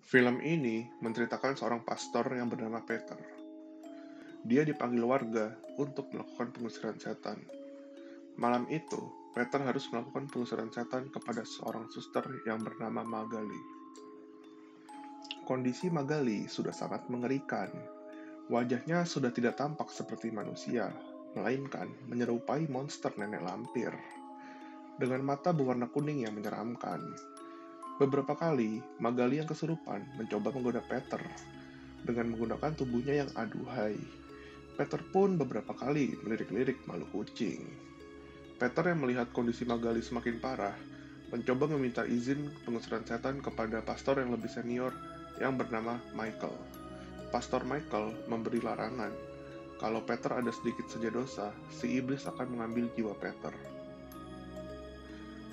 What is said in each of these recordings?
Film ini menceritakan seorang pastor yang bernama Peter. Dia dipanggil warga untuk melakukan pengusiran setan. Malam itu, Peter harus melakukan pengusiran setan kepada seorang suster yang bernama Magali. Kondisi Magali sudah sangat mengerikan. Wajahnya sudah tidak tampak seperti manusia, melainkan menyerupai monster nenek lampir. Dengan mata berwarna kuning yang menyeramkan. Beberapa kali, Magali yang kesurupan mencoba menggoda Peter dengan menggunakan tubuhnya yang aduhai. Peter pun beberapa kali melirik-lirik makhluk kucing. Peter yang melihat kondisi Magali semakin parah, mencoba meminta izin pengusiran setan kepada pastor yang lebih senior yang bernama Michael. Pastor Michael memberi larangan. Kalau Peter ada sedikit saja dosa, si iblis akan mengambil jiwa Peter.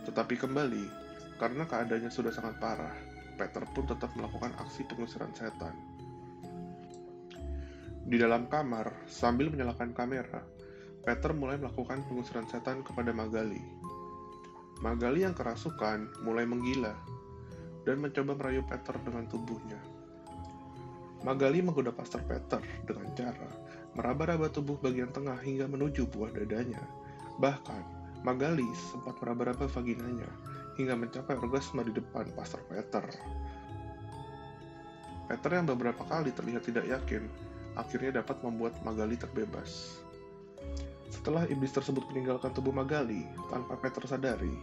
Tetapi kembali, karena keadaannya sudah sangat parah, Peter pun tetap melakukan aksi pengusiran setan. Di dalam kamar, sambil menyalakan kamera, Peter mulai melakukan pengusiran setan kepada Magali. Magali yang kerasukan mulai menggila dan mencoba merayu Peter dengan tubuhnya. Magali menggoda pastor Peter dengan cara meraba-raba tubuh bagian tengah hingga menuju buah dadanya. Bahkan, Magali sempat meraba-raba vaginanya hingga mencapai orgasme di depan pastor Peter. Peter yang beberapa kali terlihat tidak yakin, akhirnya dapat membuat Magali terbebas. Setelah iblis tersebut meninggalkan tubuh Magali tanpa Peter sadari,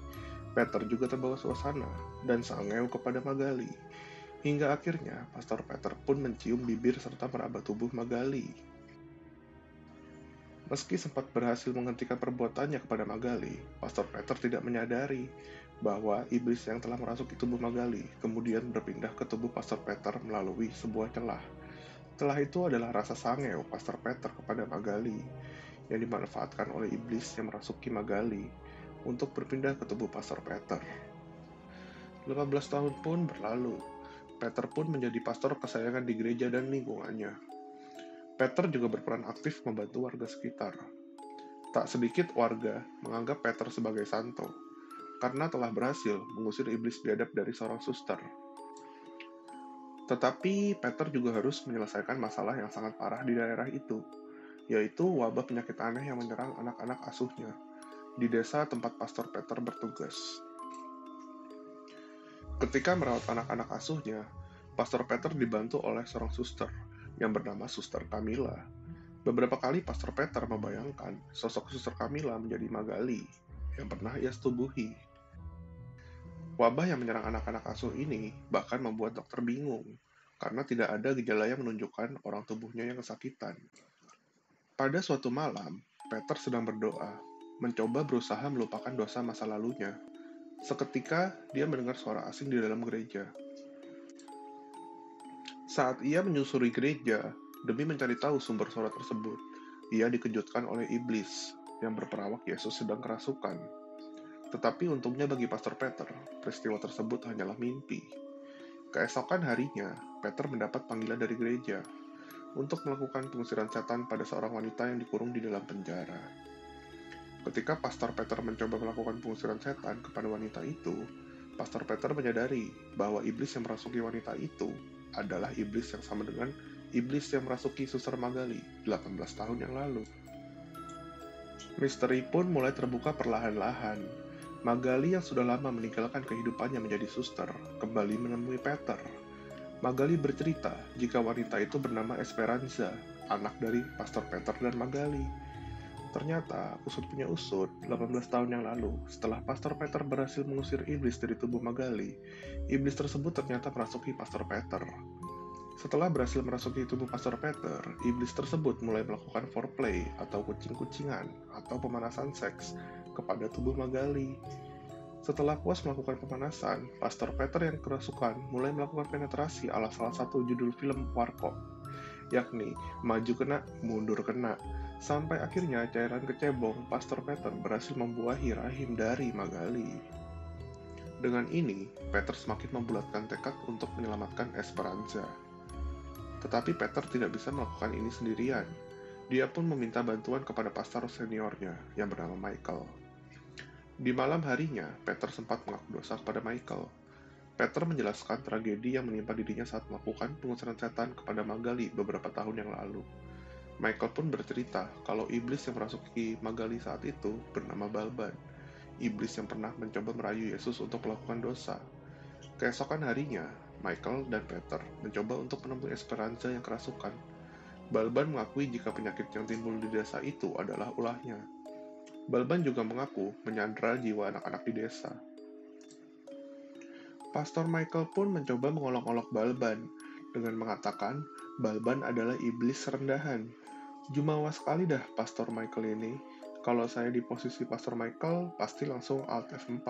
Peter juga terbawa suasana dan sangeu kepada Magali. Hingga akhirnya, Pastor Peter pun mencium bibir serta meraba tubuh Magali. Meski sempat berhasil menghentikan perbuatannya kepada Magali, Pastor Peter tidak menyadari bahwa iblis yang telah merasuki tubuh Magali kemudian berpindah ke tubuh Pastor Peter melalui sebuah celah. Celah itu adalah rasa sangeu Pastor Peter kepada Magali yang dimanfaatkan oleh iblis yang merasuki Magali untuk berpindah ke tubuh Pastor Peter. 15 tahun pun berlalu. Peter pun menjadi pastor kesayangan di gereja dan lingkungannya. Peter juga berperan aktif membantu warga sekitar. Tak sedikit warga menganggap Peter sebagai santo, karena telah berhasil mengusir iblis biadab dari seorang suster. Tetapi Peter juga harus menyelesaikan masalah yang sangat parah di daerah itu, yaitu wabah penyakit aneh yang menyerang anak-anak asuhnya di desa tempat Pastor Peter bertugas. Ketika merawat anak-anak asuhnya, Pastor Peter dibantu oleh seorang suster yang bernama Suster Camilla. Beberapa kali Pastor Peter membayangkan sosok Suster Camilla menjadi Magali yang pernah ia setubuhi. Wabah yang menyerang anak-anak asuh ini bahkan membuat dokter bingung karena tidak ada gejala yang menunjukkan orang tubuhnya yang kesakitan. Pada suatu malam, Peter sedang berdoa, mencoba berusaha melupakan dosa masa lalunya. Seketika, dia mendengar suara asing di dalam gereja. Saat ia menyusuri gereja demi mencari tahu sumber suara tersebut, ia dikejutkan oleh iblis yang berperawak Yesus sedang kerasukan. Tetapi untungnya bagi Pastor Peter, peristiwa tersebut hanyalah mimpi. Keesokan harinya, Peter mendapat panggilan dari gereja untuk melakukan pengusiran setan pada seorang wanita yang dikurung di dalam penjara. Ketika Pastor Peter mencoba melakukan pengusiran setan kepada wanita itu, Pastor Peter menyadari bahwa iblis yang merasuki wanita itu adalah iblis yang sama dengan iblis yang merasuki Suster Magali 18 tahun yang lalu. Misteri pun mulai terbuka perlahan-lahan. Magali yang sudah lama meninggalkan kehidupannya menjadi suster kembali menemui Peter. Magali bercerita jika wanita itu bernama Esperanza, anak dari Pastor Peter dan Magali. Ternyata, usut punya usut, 18 tahun yang lalu, setelah Pastor Peter berhasil mengusir iblis dari tubuh Magali, iblis tersebut ternyata merasuki Pastor Peter. Setelah berhasil merasuki tubuh Pastor Peter, iblis tersebut mulai melakukan foreplay atau kucing-kucingan atau pemanasan seks kepada tubuh Magali. Setelah puas melakukan pemanasan, Pastor Peter yang kerasukan mulai melakukan penetrasi ala salah satu judul film Warkop, yakni maju kena, mundur kena, sampai akhirnya cairan kecebong Pastor Peter berhasil membuahi rahim dari Magali. Dengan ini, Peter semakin membulatkan tekad untuk menyelamatkan Esperanza. Tetapi Peter tidak bisa melakukan ini sendirian. Dia pun meminta bantuan kepada pastor seniornya yang bernama Michael. Di malam harinya, Peter sempat mengaku dosa kepada Michael. Peter menjelaskan tragedi yang menimpa dirinya saat melakukan pengusiran setan kepada Magali beberapa tahun yang lalu. Michael pun bercerita kalau iblis yang merasuki Magali saat itu bernama Balban, iblis yang pernah mencoba merayu Yesus untuk melakukan dosa. Keesokan harinya, Michael dan Peter mencoba untuk menemui Esperanza yang kerasukan. Balban mengakui jika penyakit yang timbul di desa itu adalah ulahnya. Balban juga mengaku menyandra jiwa anak-anak di desa. Pastor Michael pun mencoba mengolok-olok Balban dengan mengatakan Balban adalah iblis rendahan. Jumawa sekali dah Pastor Michael ini. Kalau saya di posisi Pastor Michael, pasti langsung Alt F4.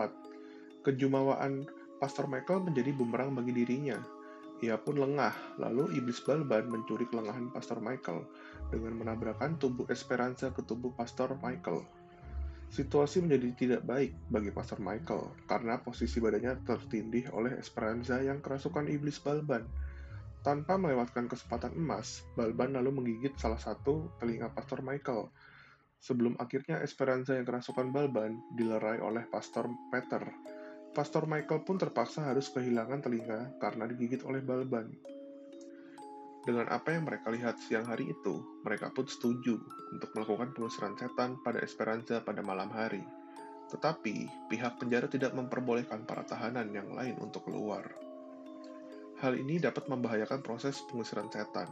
Kejumawaan Pastor Michael menjadi bumerang bagi dirinya. Ia pun lengah, lalu iblis Balban mencuri kelengahan Pastor Michael dengan menabrakkan tubuh Esperanza ke tubuh Pastor Michael. Situasi menjadi tidak baik bagi Pastor Michael karena posisi badannya tertindih oleh Esperanza yang kerasukan iblis Balban. Tanpa melewatkan kesempatan emas, Balban lalu menggigit salah satu telinga Pastor Michael. Sebelum akhirnya Esperanza yang kerasukan Balban dilerai oleh Pastor Peter. Pastor Michael pun terpaksa harus kehilangan telinga karena digigit oleh Balban. Dengan apa yang mereka lihat siang hari itu, mereka pun setuju untuk melakukan pengusiran setan pada Esperanza pada malam hari. Tetapi, pihak penjara tidak memperbolehkan para tahanan yang lain untuk keluar. Hal ini dapat membahayakan proses pengusiran setan,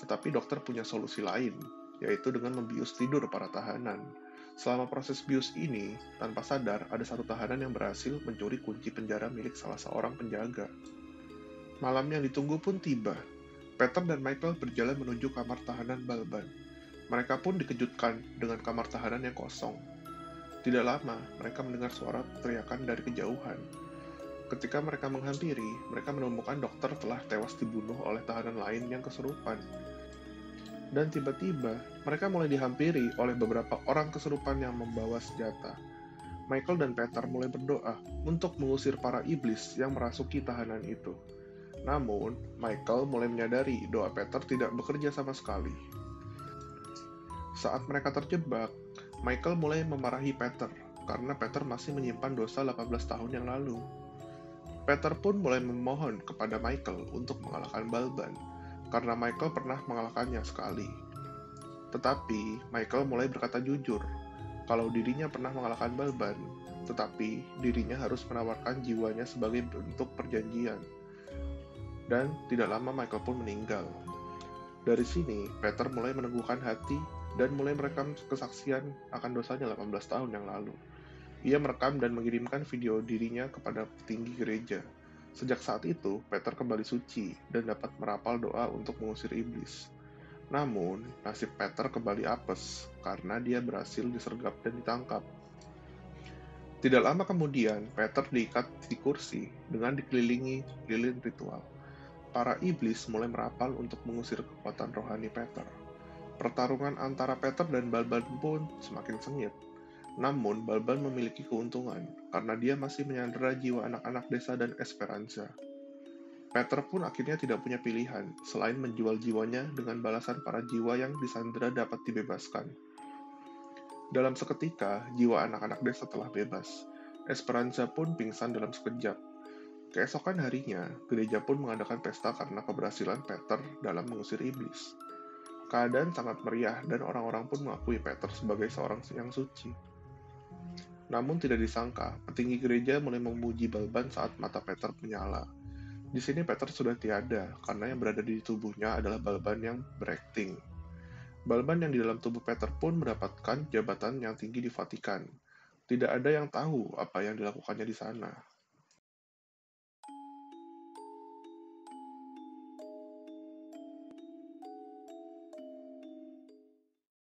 tetapi dokter punya solusi lain, yaitu dengan membius tidur para tahanan. Selama proses bius ini, tanpa sadar ada satu tahanan yang berhasil mencuri kunci penjara milik salah seorang penjaga. Malam yang ditunggu pun tiba. Peter dan Michael berjalan menuju kamar tahanan Balban. Mereka pun dikejutkan dengan kamar tahanan yang kosong. Tidak lama, mereka mendengar suara teriakan dari kejauhan. Ketika mereka menghampiri, mereka menemukan dokter telah tewas dibunuh oleh tahanan lain yang kesurupan. Dan tiba-tiba, mereka mulai dihampiri oleh beberapa orang kesurupan yang membawa senjata. Michael dan Peter mulai berdoa untuk mengusir para iblis yang merasuki tahanan itu. Namun, Michael mulai menyadari doa Peter tidak bekerja sama sekali. Saat mereka terjebak, Michael mulai memarahi Peter karena Peter masih menyimpan dosa 18 tahun yang lalu. Peter pun mulai memohon kepada Michael untuk mengalahkan Balban, karena Michael pernah mengalahkannya sekali. Tetapi, Michael mulai berkata jujur, kalau dirinya pernah mengalahkan Balban, tetapi dirinya harus menawarkan jiwanya sebagai bentuk perjanjian. Dan tidak lama Michael pun meninggal. Dari sini, Peter mulai meneguhkan hati dan mulai merekam kesaksian akan dosanya 18 tahun yang lalu. Ia merekam dan mengirimkan video dirinya kepada petinggi gereja. Sejak saat itu, Peter kembali suci dan dapat merapal doa untuk mengusir iblis. Namun, nasib Peter kembali apes karena dia berhasil disergap dan ditangkap. Tidak lama kemudian, Peter diikat di kursi dengan dikelilingi lilin ritual. Para iblis mulai merapal untuk mengusir kekuatan rohani Peter. Pertarungan antara Peter dan Balban pun semakin sengit. Namun, Balban memiliki keuntungan karena dia masih menyandera jiwa anak-anak desa dan Esperanza. Peter pun akhirnya tidak punya pilihan selain menjual jiwanya dengan balasan para jiwa yang disandera dapat dibebaskan. Dalam seketika, jiwa anak-anak desa telah bebas. Esperanza pun pingsan dalam sekejap. Keesokan harinya, gereja pun mengadakan pesta karena keberhasilan Peter dalam mengusir iblis. Keadaan sangat meriah dan orang-orang pun mengakui Peter sebagai seorang yang suci. Namun tidak disangka, petinggi gereja mulai memuji Balban saat mata Peter menyala. Di sini Peter sudah tiada, karena yang berada di tubuhnya adalah Balban yang berakting. Balban yang di dalam tubuh Peter pun mendapatkan jabatan yang tinggi di Vatikan. Tidak ada yang tahu apa yang dilakukannya di sana.